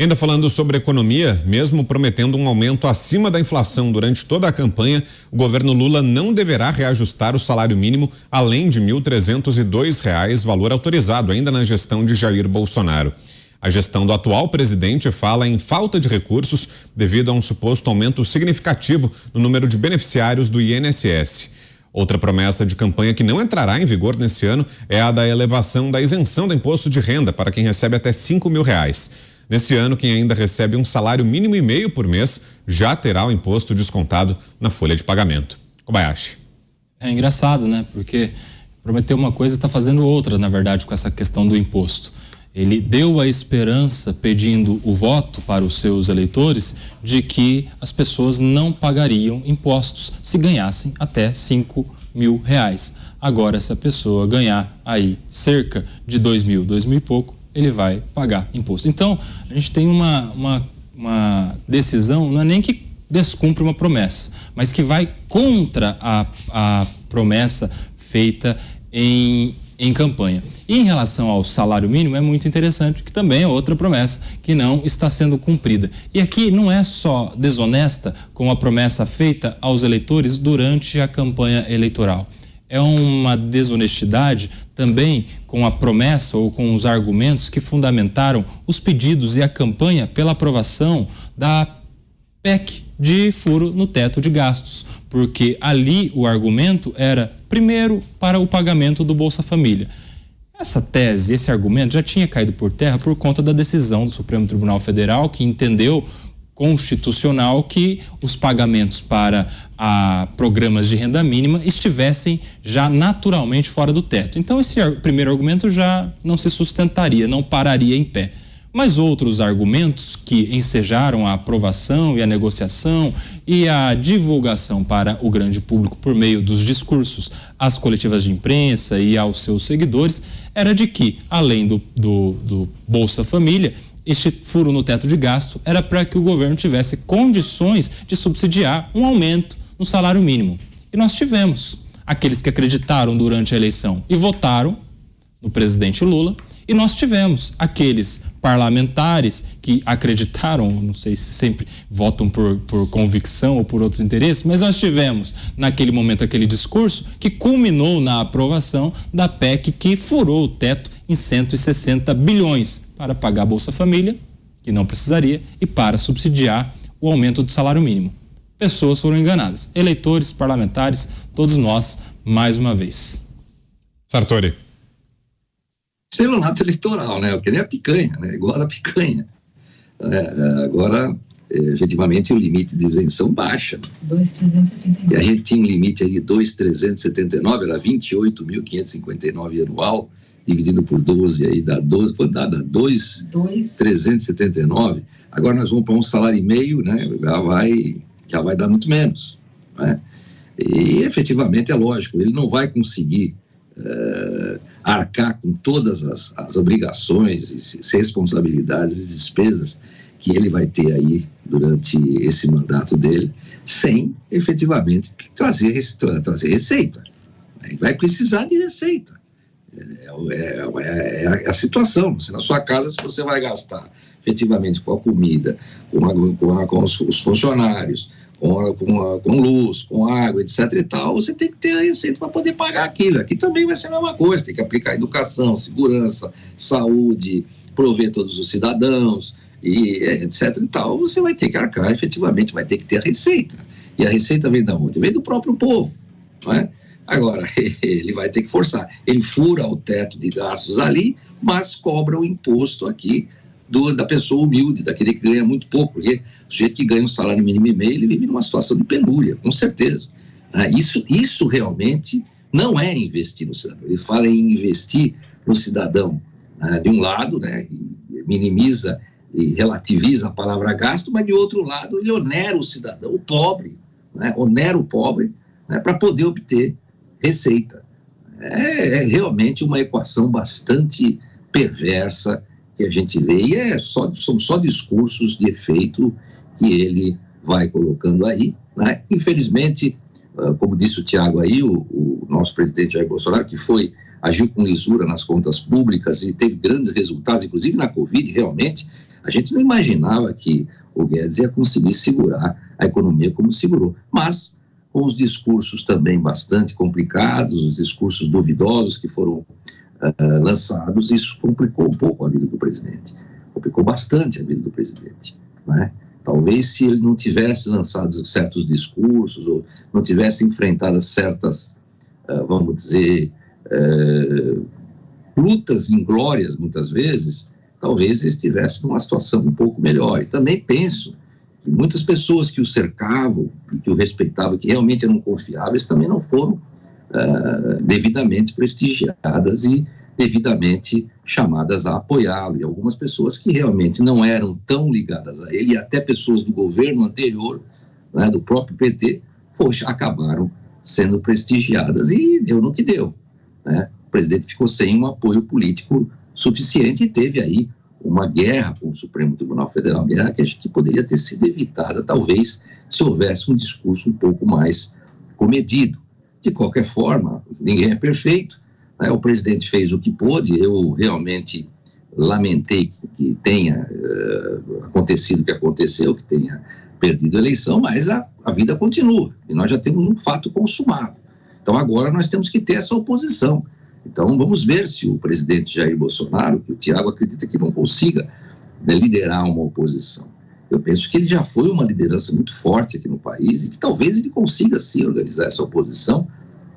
Ainda falando sobre economia, mesmo prometendo um aumento acima da inflação durante toda a campanha, o governo Lula não deverá reajustar o salário mínimo além de R$ 1.302, valor autorizado ainda na gestão de Jair Bolsonaro. A gestão do atual presidente fala em falta de recursos devido a um suposto aumento significativo no número de beneficiários do INSS. Outra promessa de campanha que não entrará em vigor nesse ano é a da elevação da isenção do imposto de renda para quem recebe até R$ 5.000. Nesse ano, quem ainda recebe um salário mínimo e meio por mês já terá o imposto descontado na folha de pagamento. Kobayashi. É engraçado, né? Porque prometeu uma coisa e está fazendo outra, na verdade, com essa questão do imposto. Ele deu a esperança, pedindo o voto para os seus eleitores, de que as pessoas não pagariam impostos se ganhassem até R$ 5.000. Agora, se a pessoa ganhar aí cerca de 2.000, 2.000 e pouco, ele vai pagar imposto. Então, a gente tem uma decisão, não é nem que descumpre uma promessa, mas que vai contra a promessa feita em campanha. E em relação ao salário mínimo, é muito interessante, que também é outra promessa que não está sendo cumprida. E aqui não é só desonesta com a promessa feita aos eleitores durante a campanha eleitoral. É uma desonestidade também com a promessa ou com os argumentos que fundamentaram os pedidos e a campanha pela aprovação da PEC de furo no teto de gastos, porque ali o argumento era, primeiro, para o pagamento do Bolsa Família. Essa tese, esse argumento já tinha caído por terra por conta da decisão do Supremo Tribunal Federal, que entendeu constitucional que os pagamentos para programas de renda mínima estivessem já naturalmente fora do teto. Então esse primeiro argumento já não se sustentaria, não pararia em pé. Mas outros argumentos que ensejaram a aprovação e a negociação e a divulgação para o grande público por meio dos discursos às coletivas de imprensa e aos seus seguidores era de que, além do Bolsa Família, este furo no teto de gasto era para que o governo tivesse condições de subsidiar um aumento no salário mínimo. E nós tivemos aqueles que acreditaram durante a eleição e votaram no presidente Lula, e nós tivemos aqueles parlamentares que acreditaram, não sei se sempre votam por convicção ou por outros interesses, mas nós tivemos naquele momento aquele discurso que culminou na aprovação da PEC que furou o teto em 160 bilhões para pagar a Bolsa Família, que não precisaria, e para subsidiar o aumento do salário mínimo. Pessoas foram enganadas, eleitores, parlamentares, todos nós, mais uma vez. Sartori. Estelionato eleitoral, né? Que nem a picanha, né? Igual a picanha. Agora, efetivamente, o limite de isenção baixa. 2.379. E a gente tinha um limite aí de 2.379, era 28.559 anual, dividido por 12, aí dá 12, foi dada 2.379. Agora nós vamos para um salário e meio, né? Já vai dar muito menos, né? E efetivamente é lógico, ele não vai conseguir arcar com todas as obrigações, responsabilidades e despesas que ele vai ter aí durante esse mandato dele, sem efetivamente trazer receita. Ele vai precisar de receita. É a situação. Se na sua casa, se você vai gastar efetivamente com a comida, com os funcionários, com luz, com água, etc e tal, você tem que ter a receita para poder pagar aquilo. Aqui também vai ser a mesma coisa, tem que aplicar educação, segurança, saúde, prover todos os cidadãos, e etc e tal, você vai ter que arcar, efetivamente vai ter que ter a receita. E a receita vem da onde? Vem do próprio povo, não é? Agora, ele vai ter que forçar. Ele fura o teto de gastos ali, mas cobra o imposto aqui da pessoa humilde, daquele que ganha muito pouco, porque o sujeito que ganha um salário mínimo e meio, ele vive numa situação de penúria, com certeza. Isso realmente não é investir no cidadão. Ele fala em investir no cidadão, de um lado, né, minimiza e relativiza a palavra gasto, mas de outro lado ele onera o cidadão, o pobre, né, onera o pobre, né, para poder obter receita. É realmente uma equação bastante perversa que a gente vê, e são só discursos de efeito que ele vai colocando aí, né? Infelizmente, como disse o Tiago aí, o nosso presidente Jair Bolsonaro, que agiu com lisura nas contas públicas e teve grandes resultados, inclusive na Covid, realmente, A gente não imaginava que o Guedes ia conseguir segurar a economia como segurou, mas com os discursos também bastante complicados, os discursos duvidosos que foram lançados, isso complicou um pouco a vida do presidente, complicou bastante a vida do presidente, né? Talvez se ele não tivesse lançado certos discursos ou não tivesse enfrentado certas, vamos dizer, lutas inglórias muitas vezes, talvez ele estivesse numa situação um pouco melhor. E também penso que muitas pessoas que o cercavam e que o respeitavam, que realmente eram confiáveis, também não foram devidamente prestigiadas e devidamente chamadas a apoiá-lo. E algumas pessoas que realmente não eram tão ligadas a ele, e até pessoas do governo anterior, né, do próprio PT, acabaram sendo prestigiadas e deu no que deu, né? O presidente ficou sem um apoio político suficiente e teve aí uma guerra com o Supremo Tribunal Federal, guerra que poderia ter sido evitada, talvez, se houvesse um discurso um pouco mais comedido. De qualquer forma, ninguém é perfeito, né? O presidente fez o que pôde. Eu realmente lamentei que tenha acontecido o que aconteceu, que tenha perdido a eleição, mas a vida continua e nós já temos um fato consumado. Então agora nós temos que ter essa oposição. Então vamos ver se o presidente Jair Bolsonaro, que o Tiago acredita que não consiga, né, liderar uma oposição. Eu penso que ele já foi uma liderança muito forte aqui no país e que talvez ele consiga sim organizar essa oposição,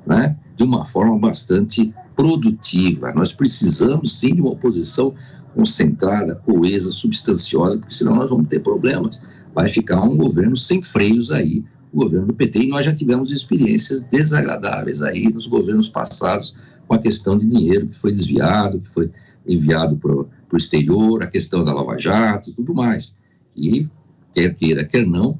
né, de uma forma bastante produtiva. Nós precisamos sim de uma oposição concentrada, coesa, substanciosa, porque senão nós vamos ter problemas. Vai ficar um governo sem freios aí, o governo do PT, e nós já tivemos experiências desagradáveis aí nos governos passados com a questão de dinheiro que foi desviado, que foi enviado para o exterior, a questão da Lava Jato e tudo mais. E, quer queira, quer não,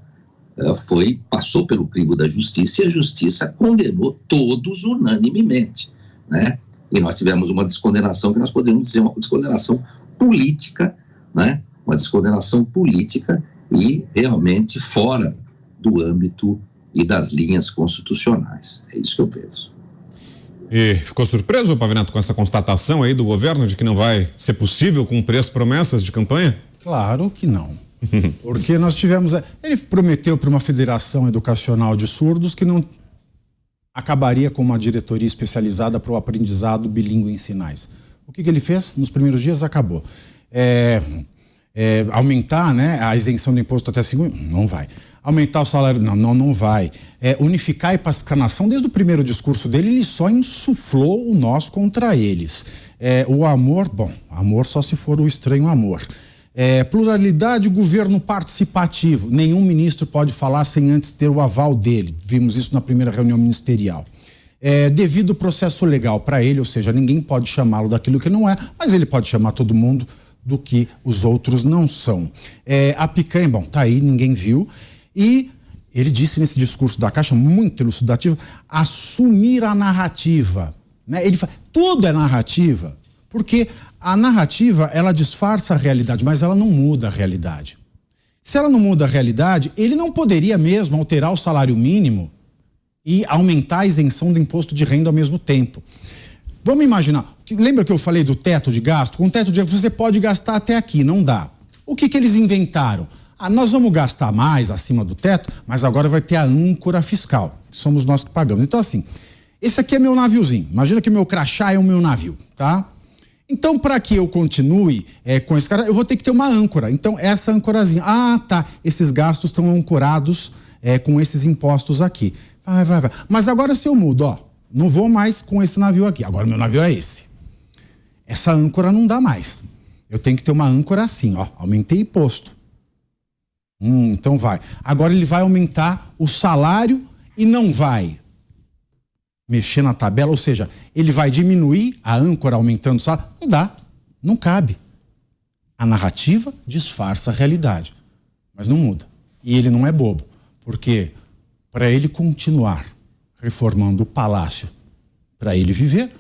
passou pelo crivo da justiça e a justiça condenou todos unanimemente, né? E nós tivemos uma descondenação que nós podemos dizer uma descondenação política, né? Uma descondenação política e realmente fora do âmbito e das linhas constitucionais. É isso que eu penso. E ficou surpreso, Pavinato, com essa constatação aí do governo de que não vai ser possível cumprir as promessas de campanha? Claro que não. Porque nós tivemos... Ele prometeu para uma federação educacional de surdos que não acabaria com uma diretoria especializada para o aprendizado bilíngue em sinais. O que ele fez? Nos primeiros dias acabou. Aumentar, né, a isenção do imposto até 5... Não vai. Aumentar o salário, não vai. Unificar e pacificar a nação, desde o primeiro discurso dele, ele só insuflou o nós contra eles. O amor, amor só se for o estranho amor. Pluralidade, governo participativo. Nenhum ministro pode falar sem antes ter o aval dele. Vimos isso na primeira reunião ministerial. Devido processo legal para ele, ou seja, ninguém pode chamá-lo daquilo que não é, mas ele pode chamar todo mundo do que os outros não são. A picanha, tá aí, ninguém viu. E ele disse nesse discurso da Caixa, muito elucidativo, assumir a narrativa, né? Ele fala, tudo é narrativa, porque a narrativa, ela disfarça a realidade, mas ela não muda a realidade. Se ela não muda a realidade, ele não poderia mesmo alterar o salário mínimo e aumentar a isenção do imposto de renda ao mesmo tempo. Vamos imaginar, lembra que eu falei do teto de gasto? Com o teto de gasto você pode gastar até aqui, não dá. O que eles inventaram? Nós vamos gastar mais acima do teto, mas agora vai ter a âncora fiscal, que somos nós que pagamos. Então assim, esse aqui é meu naviozinho, imagina que meu crachá é o meu navio, tá? Então para que eu continue com esse cara, eu vou ter que ter uma âncora. Então essa âncorazinha, tá, esses gastos estão ancorados com esses impostos aqui. Vai. Mas agora se eu mudo, não vou mais com esse navio aqui, agora meu navio é esse. Essa âncora não dá mais. Eu tenho que ter uma âncora assim, aumentei imposto. Então vai. Agora ele vai aumentar o salário e não vai mexer na tabela, ou seja, ele vai diminuir a âncora aumentando o salário. Não dá, não cabe. A narrativa disfarça a realidade, mas não muda. E ele não é bobo, porque para ele continuar reformando o palácio, para ele viver,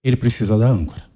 ele precisa da âncora.